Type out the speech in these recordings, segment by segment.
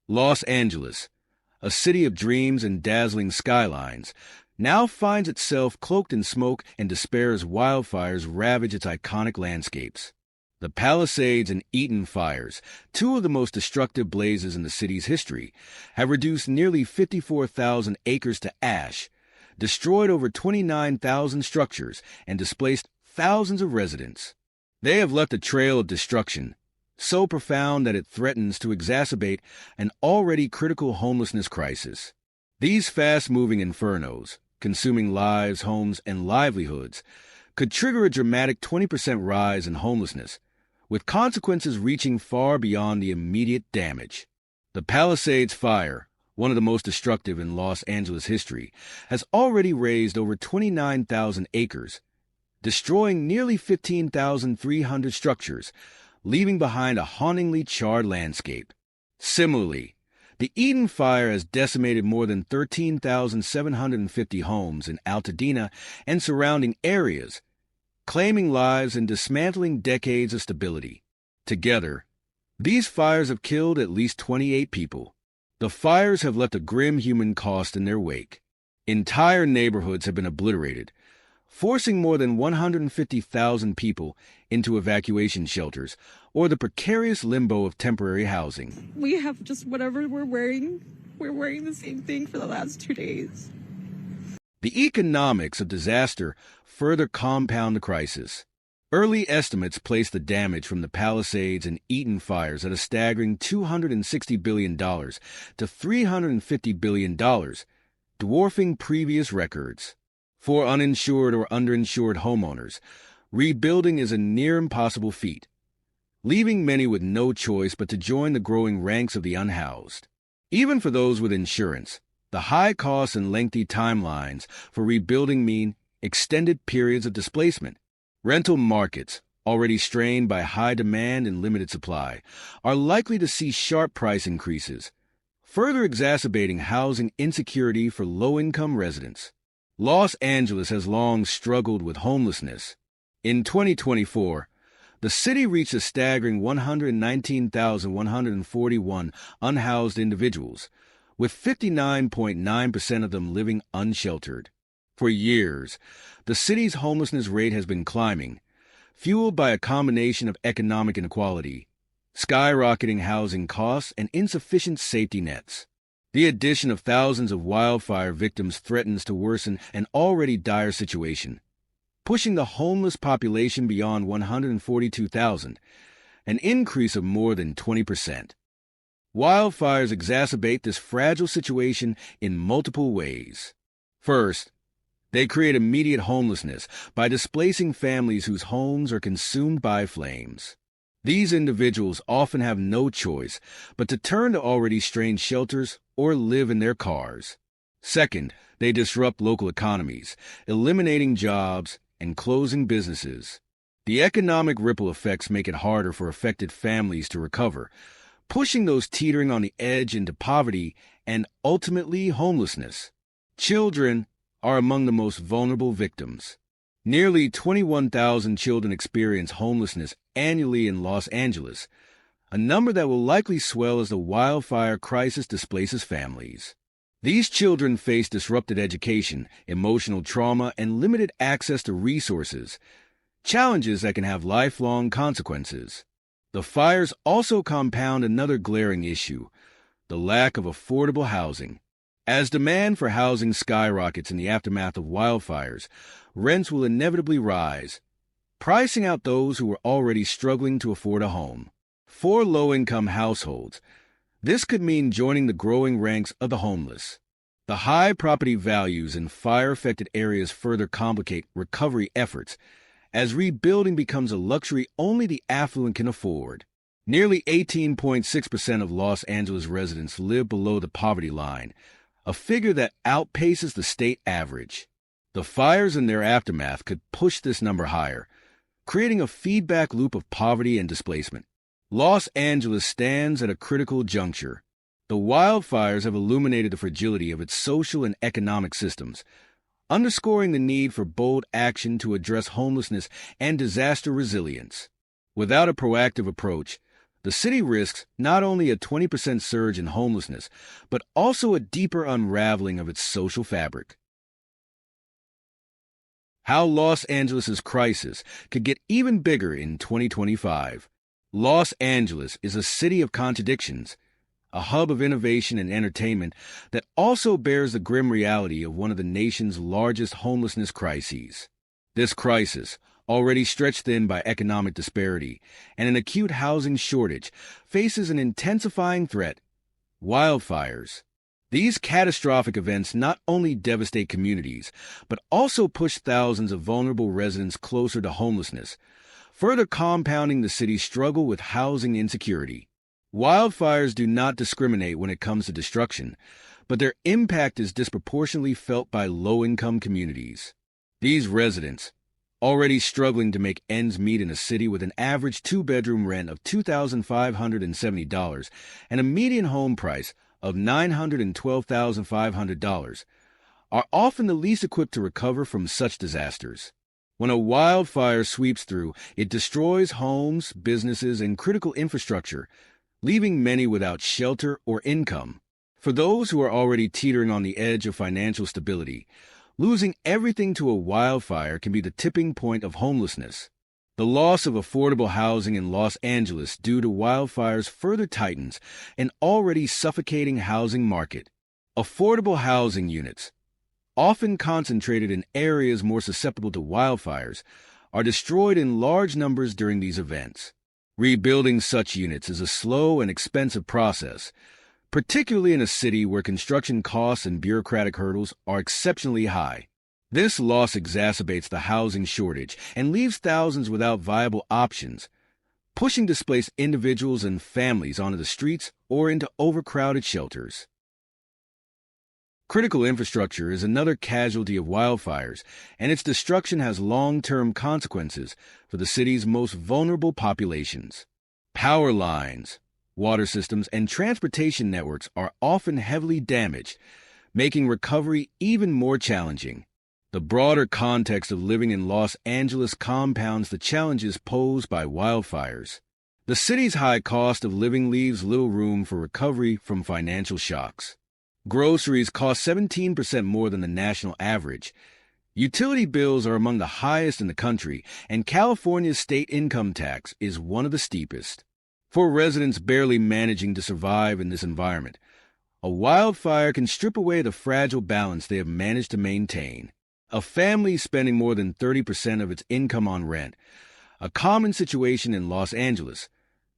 Los Angeles, a city of dreams and dazzling skylines, now finds itself cloaked in smoke and despair as wildfires ravage its iconic landscapes. The Palisades and Eaton fires, two of the most destructive blazes in the city's history, have reduced nearly 54,000 acres to ash, destroyed over 29,000 structures, and displaced thousands of residents. They have left a trail of destruction, so profound that it threatens to exacerbate an already critical homelessness crisis. These fast-moving infernos, consuming lives, homes, and livelihoods, could trigger a dramatic 20% rise in homelessness, with consequences reaching far beyond the immediate damage. The Palisades fire, one of the most destructive in Los Angeles history, has already razed over 29,000 acres, destroying nearly 15,300 structures, leaving behind a hauntingly charred landscape. Similarly, the Eden fire has decimated more than 13,750 homes in Altadena and surrounding areas, claiming lives and dismantling decades of stability. Together, these fires have killed at least 28 people. The fires have left a grim human cost in their wake. Entire neighborhoods have been obliterated, forcing more than 150,000 people into evacuation shelters or the precarious limbo of temporary housing. We have just whatever we're wearing. We're wearing the same thing for the last 2 days. The economics of disaster further compound the crisis. Early estimates place the damage from the Palisades and Eaton fires at a staggering $260 billion to $350 billion, dwarfing previous records. For uninsured or underinsured homeowners, rebuilding is a near impossible feat, leaving many with no choice but to join the growing ranks of the unhoused. Even for those with insurance, the high costs and lengthy timelines for rebuilding mean extended periods of displacement. Rental markets, already strained by high demand and limited supply, are likely to see sharp price increases, further exacerbating housing insecurity for low-income residents. Los Angeles has long struggled with homelessness. In 2024, the city reached a staggering 119,141 unhoused individuals, with 59.9% of them living unsheltered. For years, the city's homelessness rate has been climbing, fueled by a combination of economic inequality, skyrocketing housing costs, and insufficient safety nets. The addition of thousands of wildfire victims threatens to worsen an already dire situation, pushing the homeless population beyond 142,000, an increase of more than 20%. Wildfires exacerbate this fragile situation in multiple ways. First, they create immediate homelessness by displacing families whose homes are consumed by flames. These individuals often have no choice but to turn to already strained shelters or live in their cars. Second, they disrupt local economies, eliminating jobs and closing businesses. The economic ripple effects make it harder for affected families to recover, pushing those teetering on the edge into poverty and ultimately homelessness. Children are among the most vulnerable victims. Nearly 21,000 children experience homelessness annually in Los Angeles, a number that will likely swell as the wildfire crisis displaces families. These children face disrupted education, emotional trauma, and limited access to resources, challenges that can have lifelong consequences. The fires also compound another glaring issue: the lack of affordable housing. As demand for housing skyrockets in the aftermath of wildfires, rents will inevitably rise, pricing out those who are already struggling to afford a home. For low-income households, this could mean joining the growing ranks of the homeless. The high property values in fire-affected areas further complicate recovery efforts, as rebuilding becomes a luxury only the affluent can afford. Nearly 18.6% of Los Angeles residents live below the poverty line, a figure that outpaces the state average. The fires and their aftermath could push this number higher, creating a feedback loop of poverty and displacement. Los Angeles stands at a critical juncture. The wildfires have illuminated the fragility of its social and economic systems, underscoring the need for bold action to address homelessness and disaster resilience. Without a proactive approach, the city risks not only a 20% surge in homelessness, but also a deeper unraveling of its social fabric. How Los Angeles' crisis could get even bigger in 2025. Los Angeles is a city of contradictions, a hub of innovation and entertainment that also bears the grim reality of one of the nation's largest homelessness crises. This crisis, already stretched thin by economic disparity and an acute housing shortage, faces an intensifying threat: wildfires. These catastrophic events not only devastate communities, but also push thousands of vulnerable residents closer to homelessness, further compounding the city's struggle with housing insecurity. Wildfires do not discriminate when it comes to destruction, but their impact is disproportionately felt by low-income communities. These residents, already struggling to make ends meet in a city with an average two-bedroom rent of $2,570 and a median home price of $912,500, are often the least equipped to recover from such disasters. When a wildfire sweeps through, it destroys homes, businesses, and critical infrastructure, leaving many without shelter or income. For those who are already teetering on the edge of financial stability, losing everything to a wildfire can be the tipping point of homelessness. The loss of affordable housing in Los Angeles due to wildfires further tightens an already suffocating housing market. Affordable housing units, often concentrated in areas more susceptible to wildfires, are destroyed in large numbers during these events. Rebuilding such units is a slow and expensive process, particularly in a city where construction costs and bureaucratic hurdles are exceptionally high. This loss exacerbates the housing shortage and leaves thousands without viable options, pushing displaced individuals and families onto the streets or into overcrowded shelters. Critical infrastructure is another casualty of wildfires, and its destruction has long-term consequences for the city's most vulnerable populations. Power lines, water systems, and transportation networks are often heavily damaged, making recovery even more challenging. The broader context of living in Los Angeles compounds the challenges posed by wildfires. The city's high cost of living leaves little room for recovery from financial shocks. Groceries cost 17% more than the national average. Utility bills are among the highest in the country, and California's state income tax is one of the steepest. For residents barely managing to survive in this environment, a wildfire can strip away the fragile balance they have managed to maintain. A family spending more than 30% of its income on rent, a common situation in Los Angeles,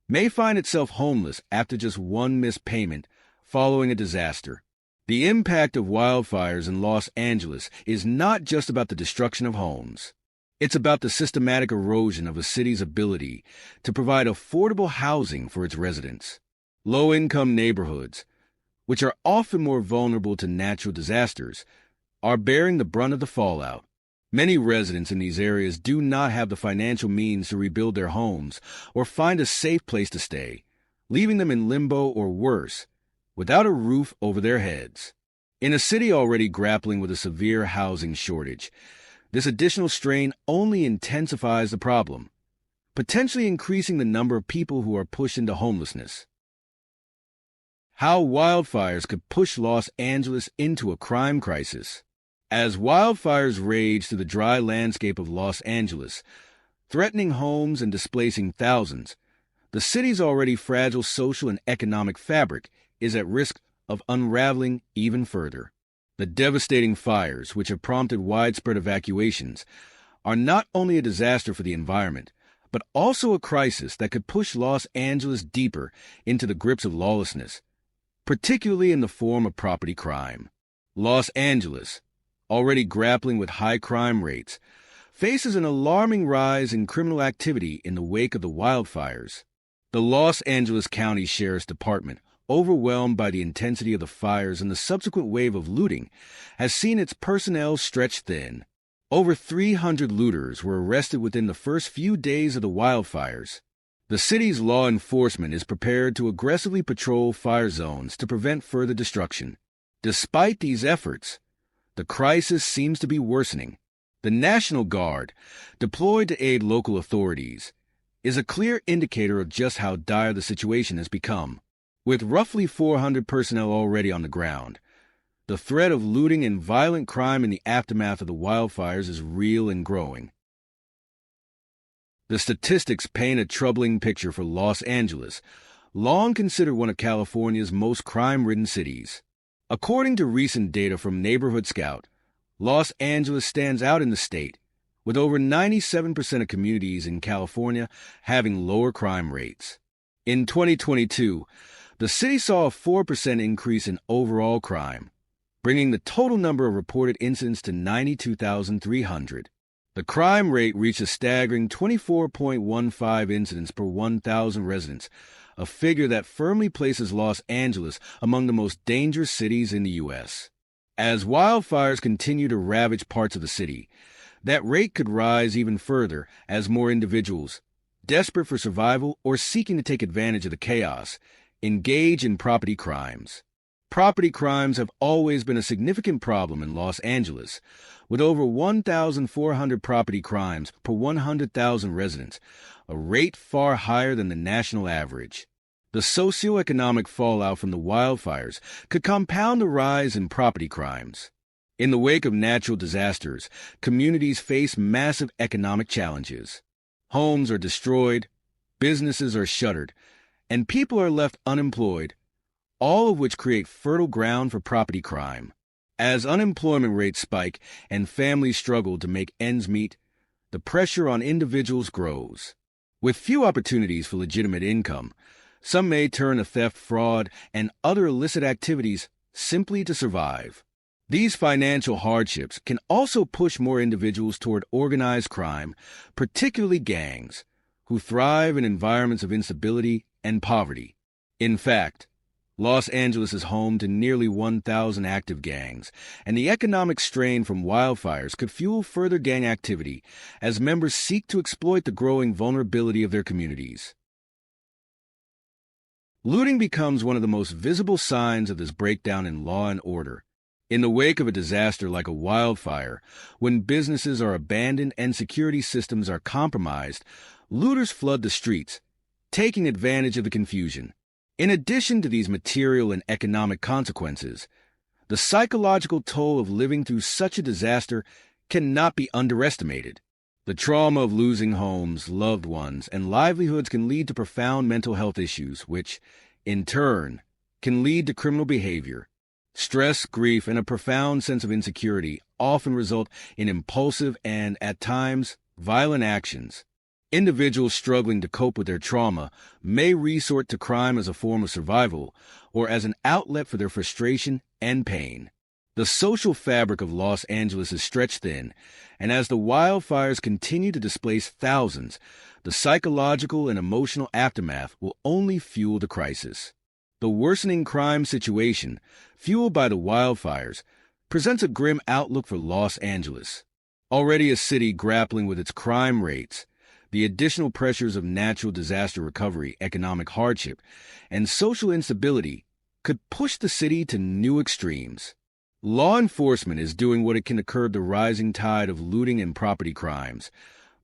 may find itself homeless after just one missed payment following a disaster. The impact of wildfires in Los Angeles is not just about the destruction of homes. It's about the systematic erosion of a city's ability to provide affordable housing for its residents. Low-income neighborhoods, which are often more vulnerable to natural disasters, are bearing the brunt of the fallout. Many residents in these areas do not have the financial means to rebuild their homes or find a safe place to stay, leaving them in limbo or worse, without a roof over their heads. In a city already grappling with a severe housing shortage, this additional strain only intensifies the problem, potentially increasing the number of people who are pushed into homelessness. How wildfires could push Los Angeles into a crime crisis. As wildfires rage through the dry landscape of Los Angeles, threatening homes and displacing thousands, the city's already fragile social and economic fabric is at risk of unraveling even further. The devastating fires, which have prompted widespread evacuations, are not only a disaster for the environment, but also a crisis that could push Los Angeles deeper into the grips of lawlessness, particularly in the form of property crime. Los Angeles, already grappling with high crime rates, faces an alarming rise in criminal activity in the wake of the wildfires. The Los Angeles County Sheriff's Department, overwhelmed by the intensity of the fires and the subsequent wave of looting, has seen its personnel stretched thin. Over 300 looters were arrested within the first few days of the wildfires. The city's law enforcement is prepared to aggressively patrol fire zones to prevent further destruction. Despite these efforts, the crisis seems to be worsening. The National Guard, deployed to aid local authorities, is a clear indicator of just how dire the situation has become. With roughly 400 personnel already on the ground, the threat of looting and violent crime in the aftermath of the wildfires is real and growing. The statistics paint a troubling picture for Los Angeles, long considered one of California's most crime-ridden cities. According to recent data from Neighborhood Scout, Los Angeles stands out in the state, with over 97% of communities in California having lower crime rates. In 2022, the city saw a 4% increase in overall crime, bringing the total number of reported incidents to 92,300. The crime rate reached a staggering 24.15 incidents per 1,000 residents, a figure that firmly places Los Angeles among the most dangerous cities in the U.S. As wildfires continue to ravage parts of the city, that rate could rise even further as more individuals, desperate for survival or seeking to take advantage of the chaos, engage in property crimes. Property crimes have always been a significant problem in Los Angeles, with over 1,400 property crimes per 100,000 residents, a rate far higher than the national average. The socioeconomic fallout from the wildfires could compound the rise in property crimes. In the wake of natural disasters, communities face massive economic challenges. Homes are destroyed, businesses are shuttered, and people are left unemployed, all of which create fertile ground for property crime. As unemployment rates spike and families struggle to make ends meet, the pressure on individuals grows. With few opportunities for legitimate income, some may turn to theft, fraud, and other illicit activities simply to survive. These financial hardships can also push more individuals toward organized crime, particularly gangs, who thrive in environments of instability and poverty. In fact, Los Angeles is home to nearly 1,000 active gangs, and the economic strain from wildfires could fuel further gang activity as members seek to exploit the growing vulnerability of their communities. Looting becomes one of the most visible signs of this breakdown in law and order. In the wake of a disaster like a wildfire, when businesses are abandoned and security systems are compromised, looters flood the streets, taking advantage of the confusion. In addition to these material and economic consequences, the psychological toll of living through such a disaster cannot be underestimated. The trauma of losing homes, loved ones, and livelihoods can lead to profound mental health issues, which, in turn, can lead to criminal behavior. Stress, grief, and a profound sense of insecurity often result in impulsive and, at times, violent actions. Individuals struggling to cope with their trauma may resort to crime as a form of survival or as an outlet for their frustration and pain. The social fabric of Los Angeles is stretched thin, and as the wildfires continue to displace thousands, the psychological and emotional aftermath will only fuel the crisis. The worsening crime situation, fueled by the wildfires, presents a grim outlook for Los Angeles. Already a city grappling with its crime rates, the additional pressures of natural disaster recovery, economic hardship, and social instability could push the city to new extremes. Law enforcement is doing what it can to curb the rising tide of looting and property crimes,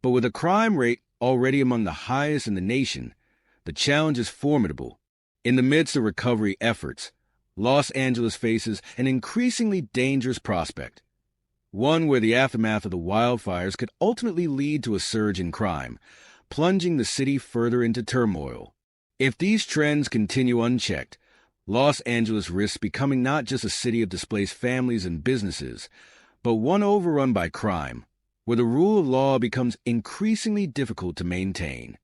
but with a crime rate already among the highest in the nation, the challenge is formidable. In the midst of recovery efforts, Los Angeles faces an increasingly dangerous prospect, one where the aftermath of the wildfires could ultimately lead to a surge in crime, plunging the city further into turmoil. If these trends continue unchecked, Los Angeles risks becoming not just a city of displaced families and businesses, but one overrun by crime, where the rule of law becomes increasingly difficult to maintain.